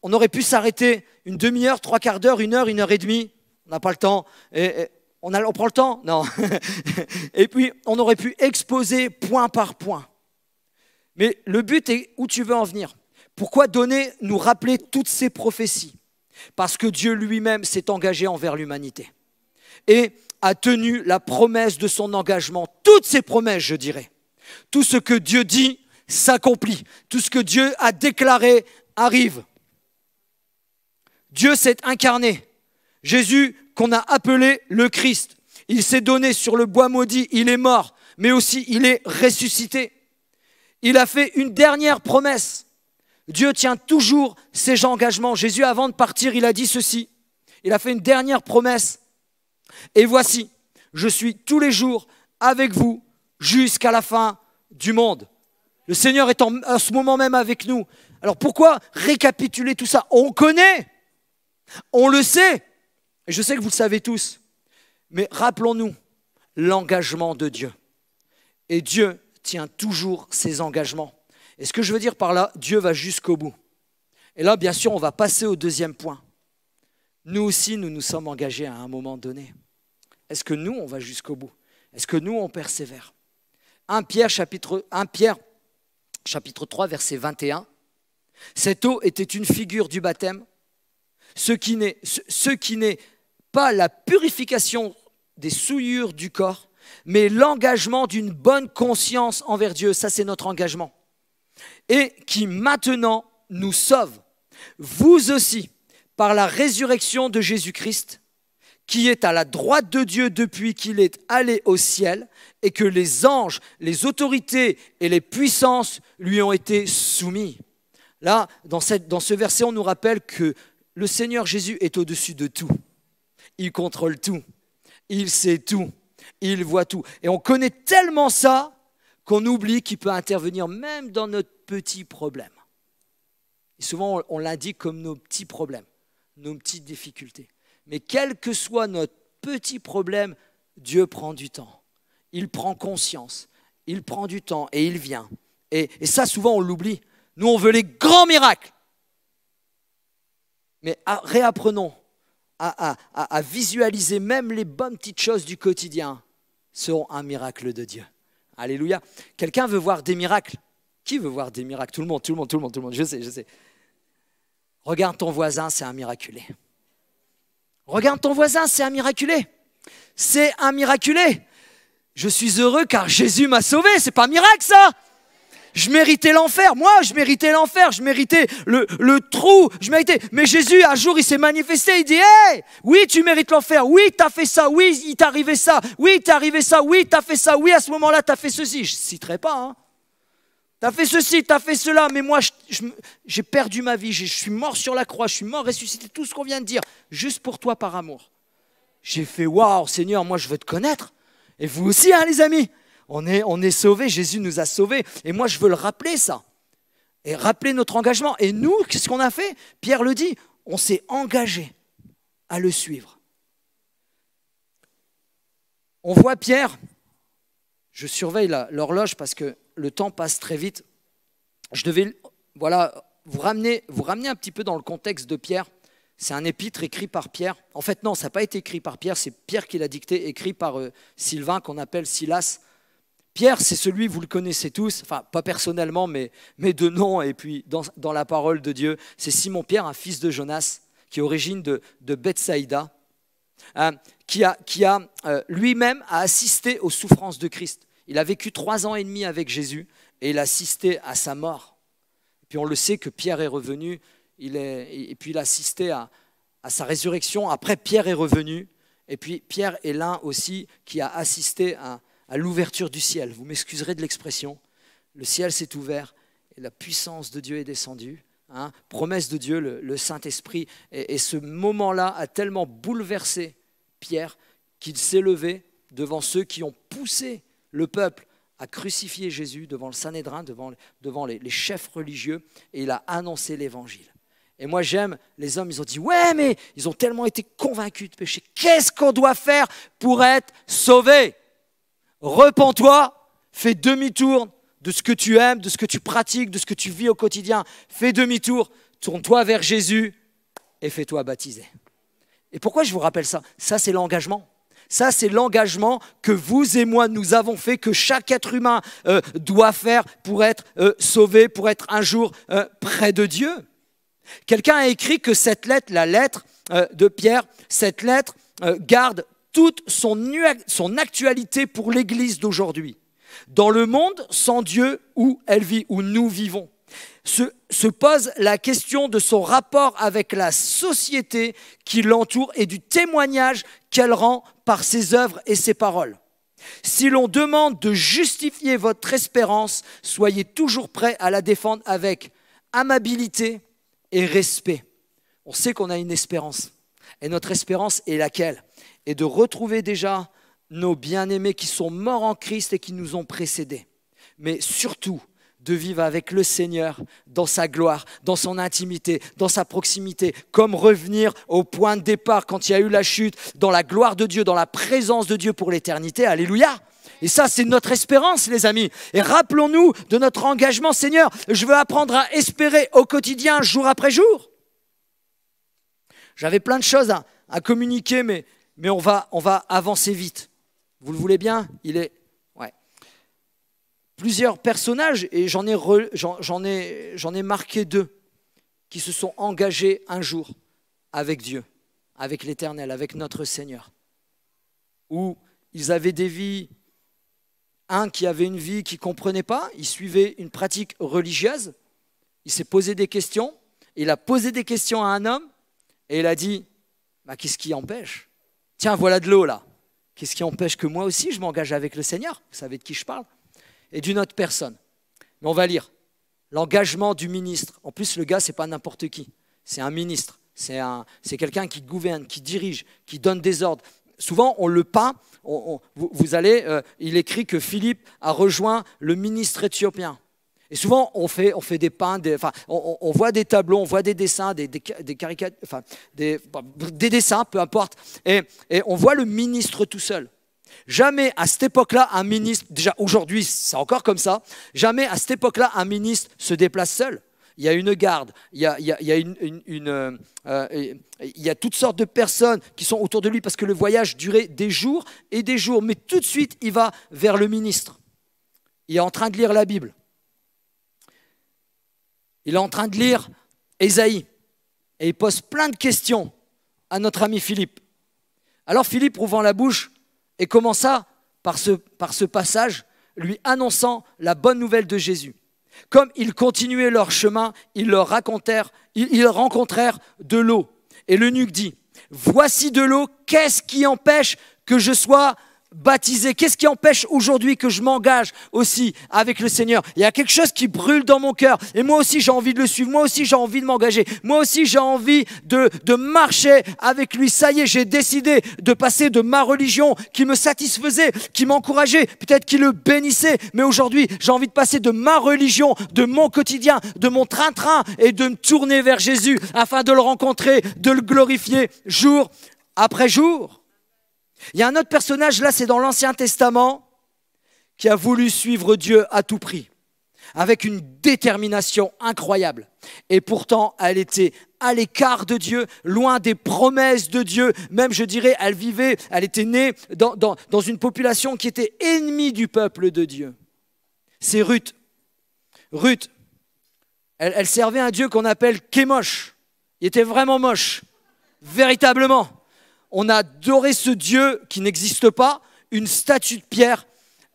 on aurait pu s'arrêter une demi-heure, 3/4 d'heure, 1 heure et demie. On n'a pas le temps. On prend le temps? Non. Et puis, on aurait pu exposer point par point. Mais le but est où tu veux en venir. Pourquoi nous rappeler toutes ces prophéties? Parce que Dieu lui-même s'est engagé envers l'humanité et a tenu la promesse de son engagement. Toutes ces promesses, je dirais. Tout ce que Dieu dit s'accomplit. Tout ce que Dieu a déclaré arrive. Dieu s'est incarné. Jésus, qu'on a appelé le Christ, il s'est donné sur le bois maudit, il est mort, mais aussi il est ressuscité. Il a fait une dernière promesse. Dieu tient toujours ses engagements. Jésus, avant de partir, il a dit ceci. Il a fait une dernière promesse. Et voici, je suis tous les jours avec vous jusqu'à la fin du monde. Le Seigneur est en ce moment même avec nous. Alors pourquoi récapituler tout ça? On connaît, on le sait. Et je sais que vous le savez tous. Mais rappelons-nous l'engagement de Dieu. Et Dieu tient toujours ses engagements. Et ce que je veux dire par là, Dieu va jusqu'au bout. Et là, bien sûr, on va passer au deuxième point. Nous aussi, nous nous sommes engagés à un moment donné. Est-ce que nous, on va jusqu'au bout? Est-ce que nous, on persévère? 1 Pierre, chapitre 3, verset 21. Cette eau était une figure du baptême, ce qui n'est pas la purification des souillures du corps, mais l'engagement d'une bonne conscience envers Dieu. Ça, c'est notre engagement. Et qui maintenant nous sauve, vous aussi, par la résurrection de Jésus-Christ, qui est à la droite de Dieu depuis qu'il est allé au ciel, et que les anges, les autorités et les puissances lui ont été soumis. Là, dans ce verset, on nous rappelle que le Seigneur Jésus est au-dessus de tout. Il contrôle tout, il sait tout, il voit tout. Et on connaît tellement ça qu'on oublie qu'il peut intervenir même dans notre petit problème. Et souvent, on l'indique comme nos petits problèmes, nos petites difficultés. Mais quel que soit notre petit problème, Dieu prend du temps. Il prend conscience, il prend du temps et il vient. Et ça, souvent, on l'oublie. Nous, on veut les grands miracles. Mais réapprenons à visualiser même les bonnes petites choses du quotidien seront un miracle de Dieu. Alléluia. Quelqu'un veut voir des miracles? Qui veut voir des miracles? Tout le monde. Je sais. Regarde ton voisin, c'est un miraculé. Regarde ton voisin, c'est un miraculé. C'est un miraculé. Je suis heureux car Jésus m'a sauvé. C'est pas un miracle, ça? Je méritais l'enfer. Moi, je méritais l'enfer. Je méritais le trou. Mais Jésus, un jour, il s'est manifesté. Il dit, hey, oui, tu mérites l'enfer. Oui, tu as fait ça. Oui, il t'est arrivé ça. Oui, t'es arrivé ça. Oui, tu as fait ça. Oui, à ce moment-là, tu as fait ceci. Je ne citerai pas. Hein. Tu as fait ceci, tu as fait cela. Mais moi, j'ai perdu ma vie. Je suis mort sur la croix. Je suis mort ressuscité. Tout ce qu'on vient de dire. Juste pour toi, par amour. J'ai fait, waouh, Seigneur, moi, je veux te connaître. Et vous aussi, hein, les amis. On est sauvés, Jésus nous a sauvés. Et moi, je veux le rappeler, ça. Et rappeler notre engagement. Et nous, qu'est-ce qu'on a fait? Pierre le dit, on s'est engagé à le suivre. On voit Pierre, je surveille l'horloge parce que le temps passe très vite. Je devais vous ramener un petit peu dans le contexte de Pierre. C'est un épître écrit par Pierre. En fait, non, ça n'a pas été écrit par Pierre, c'est Pierre qui l'a dicté, écrit par Sylvain, qu'on appelle Silas. Pierre, c'est celui, vous le connaissez tous, enfin pas personnellement, mais de nom, et puis dans la parole de Dieu. C'est Simon-Pierre, un fils de Jonas, qui est origine de Bethsaïda, qui lui-même a assisté aux souffrances de Christ. Il a vécu 3 ans et demi avec Jésus, et il a assisté à sa mort. Et puis on le sait que Pierre est revenu, et puis il a assisté à sa résurrection. Après, Pierre est revenu, et puis Pierre est l'un aussi qui a assisté à l'ouverture du ciel. Vous m'excuserez de l'expression. Le ciel s'est ouvert et la puissance de Dieu est descendue. Hein, promesse de Dieu, le Saint-Esprit. Et ce moment-là a tellement bouleversé Pierre qu'il s'est levé devant ceux qui ont poussé le peuple à crucifier Jésus devant le Sanhédrin, devant les chefs religieux, et il a annoncé l'évangile. Et moi j'aime, les hommes, ils ont dit, ouais, mais ils ont tellement été convaincus de péché. Qu'est-ce qu'on doit faire pour être sauvés? Repens-toi, fais demi-tour de ce que tu aimes, de ce que tu pratiques, de ce que tu vis au quotidien. Fais demi-tour, tourne-toi vers Jésus et fais-toi baptiser. Et pourquoi je vous rappelle ça? Ça, c'est l'engagement. Ça, c'est l'engagement que vous et moi, nous avons fait, que chaque être humain doit faire pour être sauvé, pour être un jour près de Dieu. Quelqu'un a écrit que cette lettre, la lettre de Pierre, cette lettre garde toute son actualité pour l'Église d'aujourd'hui. Dans le monde sans Dieu où elle vit, où nous vivons, se pose la question de son rapport avec la société qui l'entoure et du témoignage qu'elle rend par ses œuvres et ses paroles. Si l'on demande de justifier votre espérance, soyez toujours prêts à la défendre avec amabilité et respect. On sait qu'on a une espérance. Et notre espérance est laquelle? Et de retrouver déjà nos bien-aimés qui sont morts en Christ et qui nous ont précédés. Mais surtout, de vivre avec le Seigneur dans sa gloire, dans son intimité, dans sa proximité, comme revenir au point de départ quand il y a eu la chute, dans la gloire de Dieu, dans la présence de Dieu pour l'éternité. Alléluia! Et ça, c'est notre espérance, les amis. Et rappelons-nous de notre engagement. Seigneur, je veux apprendre à espérer au quotidien, jour après jour. J'avais plein de choses à communiquer, mais on va avancer vite. Vous le voulez bien? Plusieurs personnages, et j'en ai marqué 2, qui se sont engagés un jour avec Dieu, avec l'Éternel, avec notre Seigneur, où ils avaient des vies, un qui avait une vie qu'il ne comprenait pas, il suivait une pratique religieuse, il s'est posé des questions, il a posé des questions à un homme, et il a dit, qu'est-ce qui empêche? Tiens, voilà de l'eau là, qu'est-ce qui empêche que moi aussi je m'engage avec le Seigneur? Vous savez de qui je parle? Et d'une autre personne. Mais on va lire l'engagement du ministre. En plus, le gars, ce n'est pas n'importe qui. C'est un ministre. C'est quelqu'un qui gouverne, qui dirige, qui donne des ordres. Souvent, on le peint. Il écrit que Philippe a rejoint le ministre éthiopien. Et souvent, on fait des peints, on voit des tableaux, on voit des dessins, des caricatures, des dessins, peu importe. Et on voit le ministre tout seul. Jamais à cette époque-là, un ministre, déjà aujourd'hui c'est encore comme ça, jamais à cette époque-là, un ministre se déplace seul. Il y a une garde, il y a toutes sortes de personnes qui sont autour de lui parce que le voyage durait des jours et des jours. Mais tout de suite, il va vers le ministre. Il est en train de lire la Bible. Il est en train de lire Ésaïe. Et il pose plein de questions à notre ami Philippe. Alors Philippe, ouvrant la bouche, et commença par ce passage, lui annonçant la bonne nouvelle de Jésus. Comme ils continuaient leur chemin, ils rencontrèrent de l'eau. Et l'eunuque dit, voici de l'eau, qu'est-ce qui empêche que je sois baptisé? Qu'est-ce qui empêche aujourd'hui que je m'engage aussi avec le Seigneur? Il y a quelque chose qui brûle dans mon cœur et moi aussi j'ai envie de le suivre, moi aussi j'ai envie de m'engager, moi aussi j'ai envie de marcher avec lui. Ça y est, j'ai décidé de passer de ma religion qui me satisfaisait, qui m'encourageait, peut-être qui le bénissait, mais aujourd'hui j'ai envie de passer de ma religion, de mon quotidien, de mon train-train et de me tourner vers Jésus afin de le rencontrer, de le glorifier jour après jour. Il y a un autre personnage, là c'est dans l'Ancien Testament, qui a voulu suivre Dieu à tout prix, avec une détermination incroyable. Et pourtant, elle était à l'écart de Dieu, loin des promesses de Dieu. Même, je dirais, elle était née dans une population qui était ennemie du peuple de Dieu. C'est Ruth. Ruth, elle servait un Dieu qu'on appelle Kémosh. Il était vraiment moche, véritablement. On a adoré ce Dieu qui n'existe pas, une statue de pierre,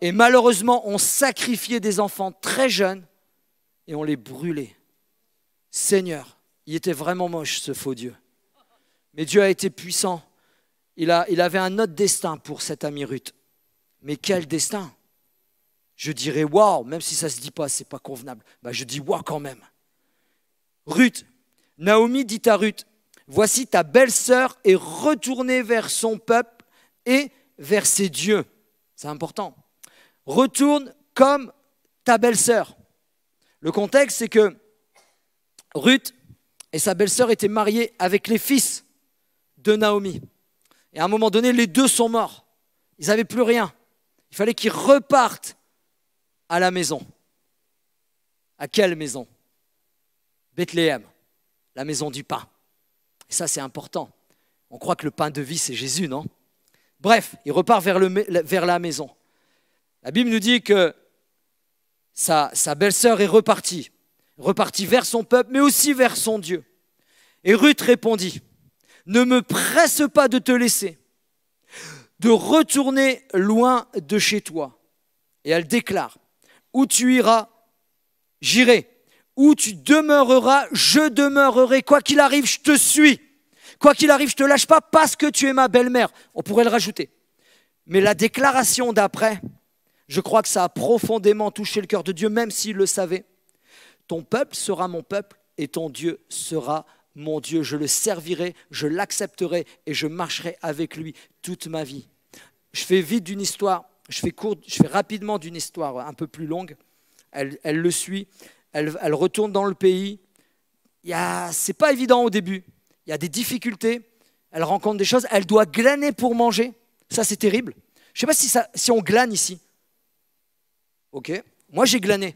et malheureusement, on sacrifiait des enfants très jeunes et on les brûlait. Seigneur, il était vraiment moche ce faux Dieu. Mais Dieu a été puissant. Il avait un autre destin pour cette amie Ruth. Mais quel destin? Je dirais waouh, même si ça ne se dit pas, ce n'est pas convenable. Je dis waouh quand même. Ruth, Naomi dit à Ruth, voici ta belle-sœur est retournée vers son peuple et vers ses dieux. C'est important. Retourne comme ta belle-sœur. Le contexte, c'est que Ruth et sa belle-sœur étaient mariées avec les fils de Naomi. Et à un moment donné, les deux sont morts. Ils n'avaient plus rien. Il fallait qu'ils repartent à la maison. À quelle maison? Bethléem, la maison du pain. Et ça, c'est important. On croit que le pain de vie, c'est Jésus, non? Bref, il repart vers la maison. La Bible nous dit que sa belle-sœur est repartie vers son peuple, mais aussi vers son Dieu. Et Ruth répondit, « Ne me presse pas de te laisser, de retourner loin de chez toi. » Et elle déclare, « Où tu iras, j'irai. Où tu demeureras, je demeurerai. Quoi qu'il arrive, je te suis. Quoi qu'il arrive, je ne te lâche pas parce que tu es ma belle-mère. » On pourrait le rajouter. Mais la déclaration d'après, je crois que ça a profondément touché le cœur de Dieu, même s'il le savait. « Ton peuple sera mon peuple et ton Dieu sera mon Dieu. Je le servirai, je l'accepterai et je marcherai avec lui toute ma vie. » Je fais vite d'une histoire, je fais rapidement d'une histoire un peu plus longue. Elle le suit, elle retourne dans le pays. C'est pas évident au début. Il y a des difficultés, elle rencontre des choses, elle doit glaner pour manger. Ça, c'est terrible. Je ne sais pas si on glane ici. Ok, moi j'ai glané.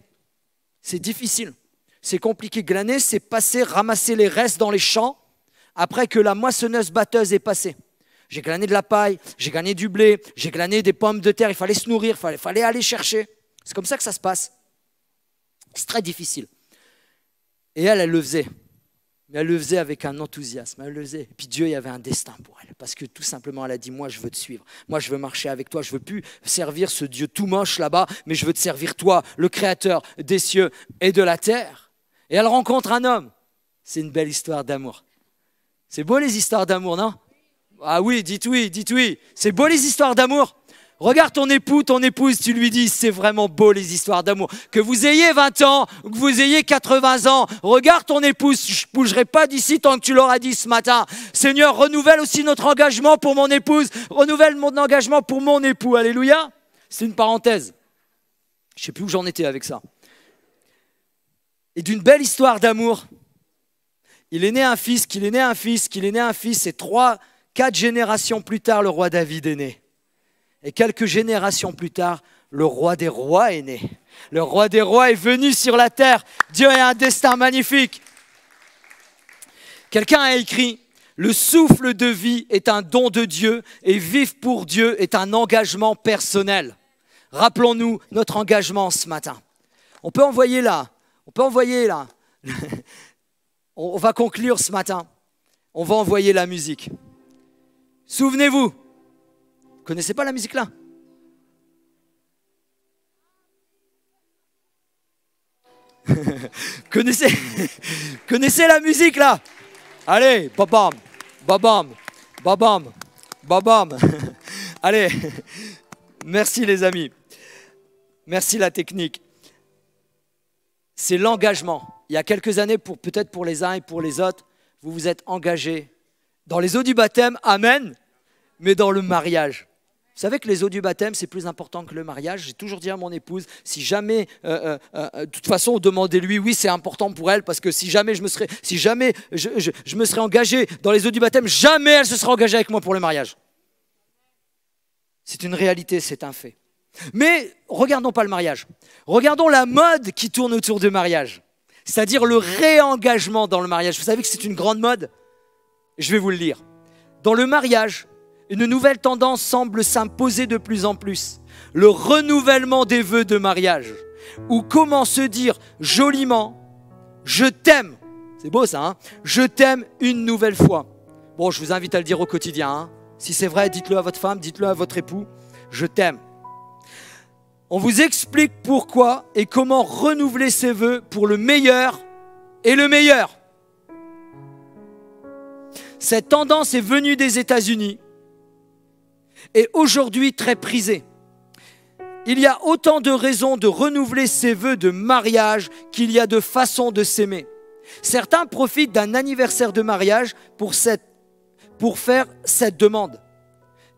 C'est difficile. C'est compliqué. Glaner, c'est ramasser les restes dans les champs après que la moissonneuse-batteuse est passée. J'ai glané de la paille, j'ai glané du blé, j'ai glané des pommes de terre. Il fallait se nourrir, il fallait aller chercher. C'est comme ça que ça se passe. C'est très difficile. Et elle le faisait. Mais elle le faisait avec un enthousiasme. Elle le faisait. Et puis Dieu, il y avait un destin pour elle. Parce que tout simplement, elle a dit, moi, je veux te suivre. Moi, je veux marcher avec toi. Je ne veux plus servir ce Dieu tout moche là-bas, mais je veux te servir toi, le Créateur des cieux et de la terre. Et elle rencontre un homme. C'est une belle histoire d'amour. C'est beau les histoires d'amour, non? Ah oui, dites oui, dites oui. C'est beau les histoires d'amour. Regarde ton époux, ton épouse, tu lui dis, c'est vraiment beau les histoires d'amour. Que vous ayez 20 ans, que vous ayez 80 ans, regarde ton épouse, je ne bougerai pas d'ici tant que tu l'auras dit ce matin. Seigneur, renouvelle aussi notre engagement pour mon épouse, renouvelle mon engagement pour mon époux. Alléluia. C'est une parenthèse. Je ne sais plus où j'en étais avec ça. Et d'une belle histoire d'amour, il est né un fils, qu'il est né un fils, qu'il est né un fils, et 3-4 générations plus tard, le roi David est né. Et quelques générations plus tard, le roi des rois est né. Le roi des rois est venu sur la terre. Dieu a un destin magnifique. Quelqu'un a écrit, « Le souffle de vie est un don de Dieu et vivre pour Dieu est un engagement personnel. » Rappelons-nous notre engagement ce matin. On peut envoyer là. On va conclure ce matin. On va envoyer la musique. Souvenez-vous. Vous ne connaissez pas la musique là? Connaissez la musique là? Allez, babam, babam, babam, babam. Allez, merci les amis. Merci la technique. C'est l'engagement. Il y a quelques années, peut-être pour les uns et pour les autres, vous vous êtes engagés dans les eaux du baptême, amen, mais dans le mariage. Vous savez que les eaux du baptême, c'est plus important que le mariage. J'ai toujours dit à mon épouse, si jamais, de toute façon, demandez-lui, oui, c'est important pour elle, parce que si jamais je me serais engagé dans les eaux du baptême, jamais elle se serait engagée avec moi pour le mariage. C'est une réalité, c'est un fait. Mais regardons pas le mariage. Regardons la mode qui tourne autour du mariage, c'est-à-dire le réengagement dans le mariage. Vous savez que c'est une grande mode? Je vais vous le lire. Dans le mariage, une nouvelle tendance semble s'imposer de plus en plus. Le renouvellement des vœux de mariage. Ou comment se dire joliment, je t'aime. C'est beau ça, hein? Je t'aime une nouvelle fois. Bon, je vous invite à le dire au quotidien. Hein? Si c'est vrai, dites-le à votre femme, dites-le à votre époux. Je t'aime. On vous explique pourquoi et comment renouveler ses vœux pour le meilleur et le meilleur. Cette tendance est venue des États-Unis et aujourd'hui très prisée. Il y a autant de raisons de renouveler ses vœux de mariage qu'il y a de façons de s'aimer. Certains profitent d'un anniversaire de mariage pour faire cette demande.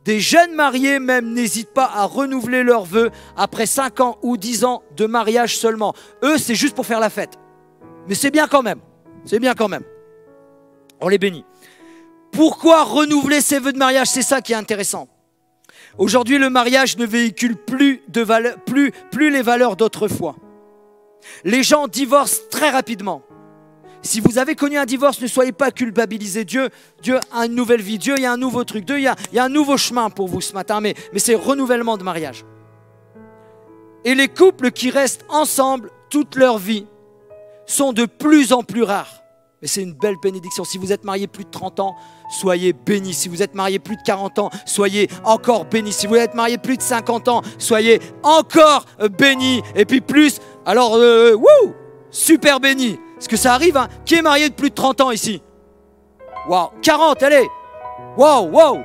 Des jeunes mariés même n'hésitent pas à renouveler leurs vœux après 5 ans ou 10 ans de mariage seulement. Eux, c'est juste pour faire la fête. Mais c'est bien quand même. C'est bien quand même. On les bénit. Pourquoi renouveler ses vœux de mariage? C'est ça qui est intéressant. Aujourd'hui, le mariage ne véhicule plus les valeurs d'autrefois. Les gens divorcent très rapidement. Si vous avez connu un divorce, ne soyez pas culpabilisés. Dieu a une nouvelle vie. Dieu, il y a un nouveau truc. Dieu, il y a un nouveau chemin pour vous ce matin. Mais c'est renouvellement de mariage. Et les couples qui restent ensemble toute leur vie sont de plus en plus rares. Mais c'est une belle bénédiction. Si vous êtes marié plus de 30 ans, soyez bénis. Si vous êtes marié plus de 40 ans, soyez encore bénis. Si vous êtes marié plus de 50 ans, soyez encore bénis. Et puis plus, alors, super bénis. Parce que ça arrive, hein. Qui est marié de plus de 30 ans ici? Waouh, 40, allez. Waouh.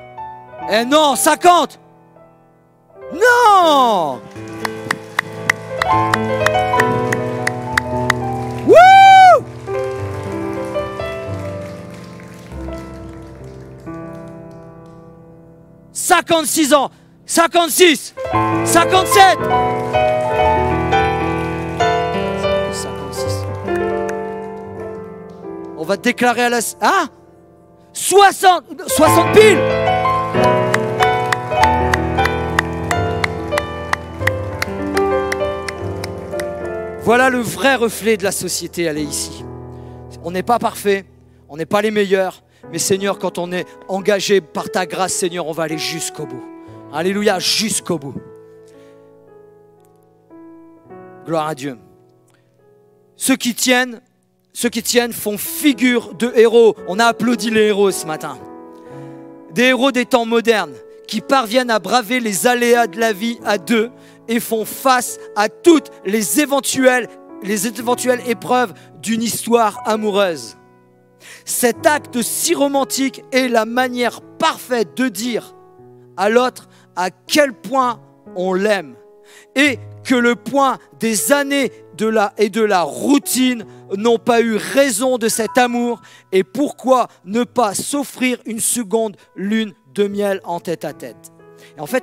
Eh non, 50. Non. Wouh! 56 ans, 56, 57. 56. On va te déclarer à la... Hein? 60 piles. Voilà le vrai reflet de la société, elle est ici. On n'est pas parfait, on n'est pas les meilleurs, mais Seigneur, quand on est engagé par ta grâce, Seigneur, on va aller jusqu'au bout. Alléluia, jusqu'au bout. Gloire à Dieu. Ceux qui tiennent font figure de héros. On a applaudi les héros ce matin. Des héros des temps modernes qui parviennent à braver les aléas de la vie à deux et font face à toutes les éventuelles épreuves d'une histoire amoureuse. Cet acte si romantique est la manière parfaite de dire à l'autre à quel point on l'aime et que le point des années et de la routine n'ont pas eu raison de cet amour et pourquoi ne pas s'offrir une seconde lune de miel en tête à tête. Et en fait,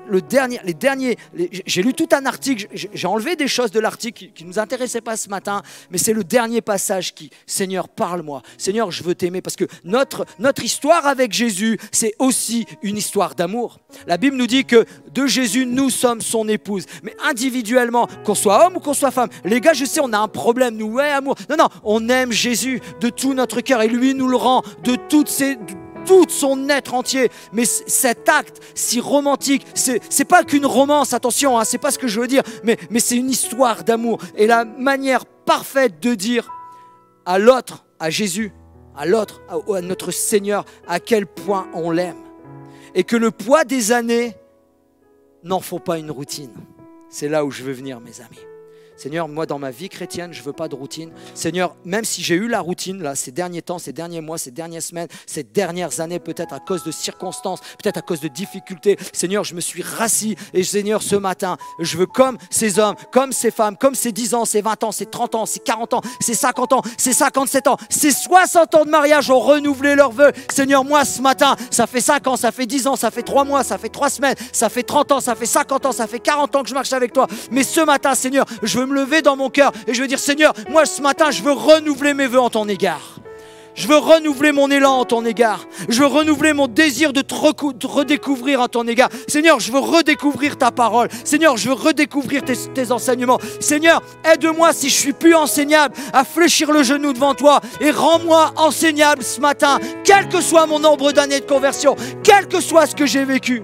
j'ai lu tout un article, j'ai enlevé des choses de l'article qui ne nous intéressaient pas ce matin, mais c'est le dernier passage qui, Seigneur, parle-moi. Seigneur, je veux t'aimer parce que notre histoire avec Jésus, c'est aussi une histoire d'amour. La Bible nous dit que de Jésus, nous sommes son épouse. Mais individuellement, qu'on soit homme ou qu'on soit femme, les gars, je sais, on a un problème, nous, ouais, amour. Non, on aime Jésus de tout notre cœur et lui nous le rend de tout son être entier. Mais cet acte si romantique, c'est pas qu'une romance, attention, hein, c'est pas ce que je veux dire, mais c'est une histoire d'amour. Et la manière parfaite de dire à l'autre, à Jésus, à l'autre, à notre Seigneur, à quel point on l'aime. Et que le poids des années n'en font pas une routine. C'est là où je veux venir, mes amis. Seigneur, moi dans ma vie chrétienne, je ne veux pas de routine. Seigneur, même si j'ai eu la routine là, ces derniers temps, ces derniers mois, ces dernières semaines, ces dernières années, peut-être à cause de circonstances, peut-être à cause de difficultés, Seigneur, je me suis rassis et Seigneur, ce matin, je veux comme ces hommes, comme ces femmes, comme ces 10 ans, ces 20 ans, ces 30 ans, ces 40 ans, ces 50 ans, ces 57 ans, ces 60 ans de mariage ont renouvelé leurs vœux. Seigneur, moi ce matin, ça fait 5 ans, ça fait 10 ans, ça fait 3 mois, ça fait 3 semaines, ça fait 30 ans, ça fait 50 ans, ça fait 40 ans que je marche avec toi. Mais ce matin, Seigneur, je veux me lever dans mon cœur et je veux dire, Seigneur, moi ce matin je veux renouveler mes vœux en ton égard. Je veux renouveler mon élan en ton égard. Je veux renouveler mon désir de te redécouvrir en ton égard. Seigneur, je veux redécouvrir ta parole. Seigneur, je veux redécouvrir tes enseignements. Seigneur, aide-moi si je suis plus enseignable à fléchir le genou devant toi et rends-moi enseignable ce matin, quel que soit mon nombre d'années de conversion, quel que soit ce que j'ai vécu.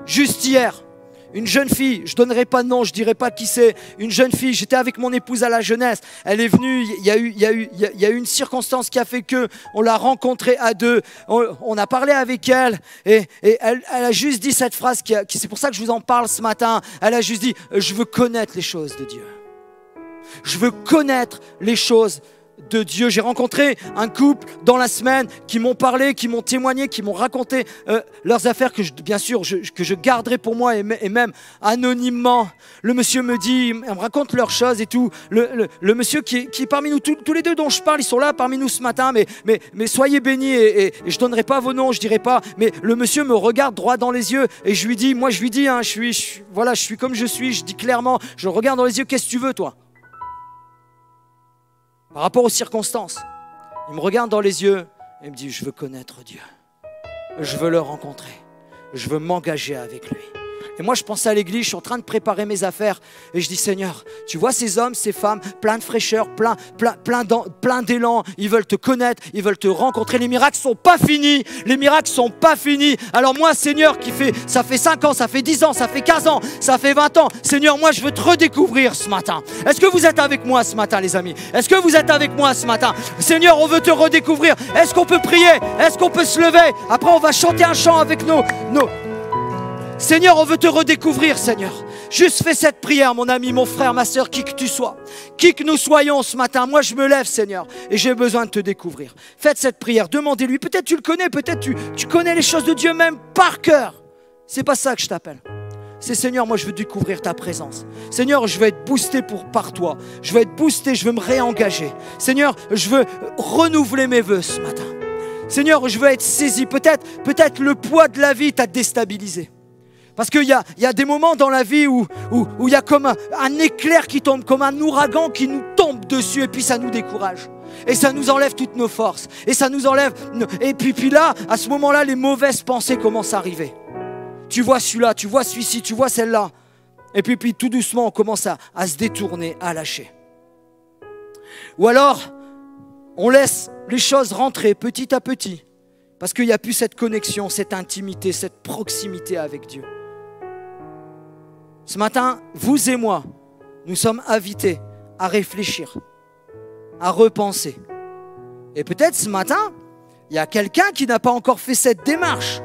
Juste hier, une jeune fille, je ne donnerai pas de nom, je ne dirai pas qui c'est, une jeune fille, j'étais avec mon épouse à la jeunesse, elle est venue, il y a eu une circonstance qui a fait qu'on l'a rencontrée à deux, on a parlé avec elle et elle a juste dit cette phrase, c'est pour ça que je vous en parle ce matin, elle a juste dit, je veux connaître les choses de Dieu. Je veux connaître les choses de Dieu. J'ai rencontré un couple dans la semaine qui m'ont parlé, qui m'ont témoigné, qui m'ont raconté leurs affaires que bien sûr je garderai pour moi et même anonymement. Le monsieur me dit, il me raconte leurs choses et tout. Le monsieur qui est parmi nous, tous les deux dont je parle, ils sont là parmi nous ce matin, mais soyez bénis et je ne donnerai pas vos noms, je ne dirai pas, mais le monsieur me regarde droit dans les yeux et je lui dis, hein, je suis comme je suis, je dis clairement, je le regarde dans les yeux, qu'est-ce que tu veux toi ? Par rapport aux circonstances, il me regarde dans les yeux et me dit, je veux connaître Dieu. Je veux le rencontrer. Je veux m'engager avec lui. Et moi, je pensais à l'église, je suis en train de préparer mes affaires. Et je dis, Seigneur, tu vois ces hommes, ces femmes, plein de fraîcheur, plein d'élan. Ils veulent te connaître, ils veulent te rencontrer. Les miracles ne sont pas finis. Les miracles ne sont pas finis. Alors moi, Seigneur, ça fait 5 ans, ça fait 10 ans, ça fait 15 ans, ça fait 20 ans. Seigneur, moi, je veux te redécouvrir ce matin. Est-ce que vous êtes avec moi ce matin, les amis? Est-ce que vous êtes avec moi ce matin? Seigneur, on veut te redécouvrir. Est-ce qu'on peut prier? Est-ce qu'on peut se lever? Après, on va chanter un chant avec nos... Seigneur, on veut te redécouvrir, Seigneur. Juste fais cette prière, mon ami, mon frère, ma soeur, qui que tu sois. Qui que nous soyons ce matin, moi je me lève, Seigneur, et j'ai besoin de te découvrir. Faites cette prière, demandez-lui. Peut-être tu le connais, peut-être tu connais les choses de Dieu même par cœur. C'est pas ça que je t'appelle. C'est Seigneur, moi je veux découvrir ta présence. Seigneur, je veux être boosté par toi. Je veux être boosté, je veux me réengager. Seigneur, je veux renouveler mes vœux ce matin. Seigneur, je veux être saisi. Peut-être le poids de la vie t'a déstabilisé. Parce qu'il y a des moments dans la vie où il y a comme un éclair qui tombe, comme un ouragan qui nous tombe dessus et puis ça nous décourage. Et ça nous enlève toutes nos forces. Et ça nous enlève... Et puis là, à ce moment-là, les mauvaises pensées commencent à arriver. Tu vois celui-là, tu vois celui-ci, tu vois celle-là. Et puis tout doucement, on commence à se détourner, à lâcher. Ou alors, on laisse les choses rentrer petit à petit. Parce qu'il n'y a plus cette connexion, cette intimité, cette proximité avec Dieu. Ce matin, vous et moi, nous sommes invités à réfléchir, à repenser. Et peut-être ce matin, il y a quelqu'un qui n'a pas encore fait cette démarche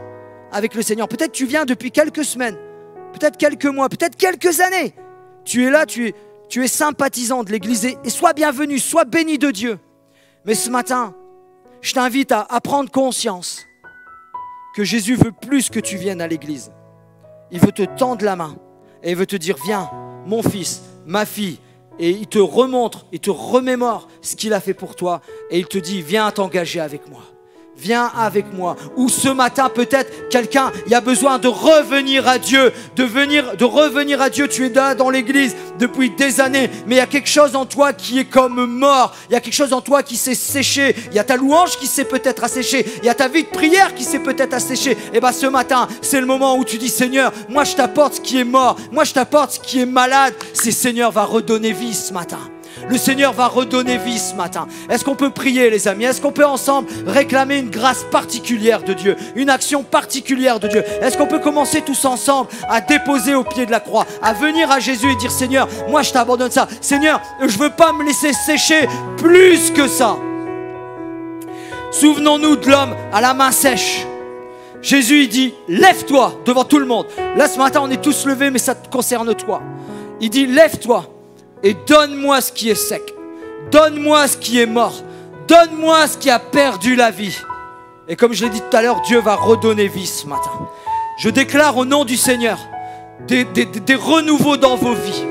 avec le Seigneur. Peut-être tu viens depuis quelques semaines, peut-être quelques mois, peut-être quelques années. Tu es là, tu es sympathisant de l'Église et sois bienvenu, sois béni de Dieu. Mais ce matin, je t'invite à prendre conscience que Jésus veut plus que tu viennes à l'Église. Il veut te tendre la main. Et il veut te dire, viens, mon fils, ma fille. Et il te remontre, il te remémore ce qu'il a fait pour toi. Et il te dit, viens t'engager avec moi. Viens avec moi. Ou ce matin, peut-être, quelqu'un, il a besoin de revenir à Dieu. De revenir à Dieu. Tu es là dans l'église depuis des années. Mais il y a quelque chose en toi qui est comme mort. Il y a quelque chose en toi qui s'est séché. Il y a ta louange qui s'est peut-être asséchée. Il y a ta vie de prière qui s'est peut-être asséchée. Et bien ce matin, c'est le moment où tu dis, Seigneur, moi je t'apporte ce qui est mort. Moi je t'apporte ce qui est malade. C'est Seigneur va redonner vie ce matin. Le Seigneur va redonner vie ce matin. Est-ce qu'on peut prier, les amis? Est-ce qu'on peut ensemble réclamer une grâce particulière de Dieu, une action particulière de Dieu? Est-ce qu'on peut commencer tous ensemble à déposer au pied de la croix, à venir à Jésus et dire, Seigneur, moi je t'abandonne ça. Seigneur, je ne veux pas me laisser sécher plus que ça. Souvenons-nous de l'homme à la main sèche. Jésus, il dit, lève-toi devant tout le monde. Là, ce matin, on est tous levés, mais ça te concerne toi. Il dit, lève-toi. Et donne-moi ce qui est sec. Donne-moi ce qui est mort. Donne-moi ce qui a perdu la vie. Et comme je l'ai dit tout à l'heure, Dieu va redonner vie ce matin. Je déclare au nom du Seigneur des renouveaux dans vos vies.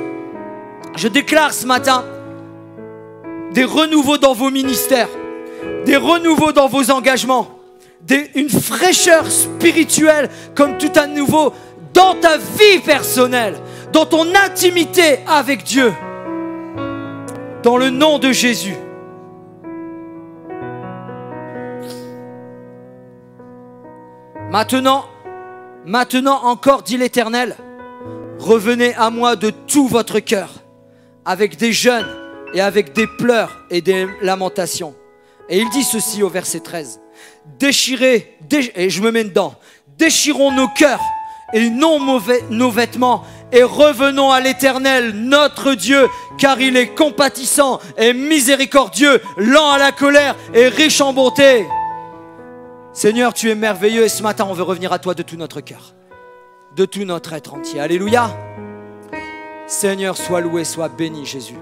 Je déclare ce matin des renouveaux dans vos ministères. Des renouveaux dans vos engagements. Une fraîcheur spirituelle comme tout à nouveau dans ta vie personnelle. Dans ton intimité avec Dieu. Dans le nom de Jésus. Maintenant encore, dit l'Éternel, revenez à moi de tout votre cœur, avec des jeûnes et avec des pleurs et des lamentations. Et il dit ceci au verset 13. Déchirez, et je me mets dedans, déchirons nos cœurs et non nos vêtements, et revenons à l'Éternel, notre Dieu, car il est compatissant et miséricordieux, lent à la colère et riche en bonté. Seigneur, tu es merveilleux et ce matin, on veut revenir à toi de tout notre cœur, de tout notre être entier. Alléluia. Seigneur, sois loué, sois béni, Jésus.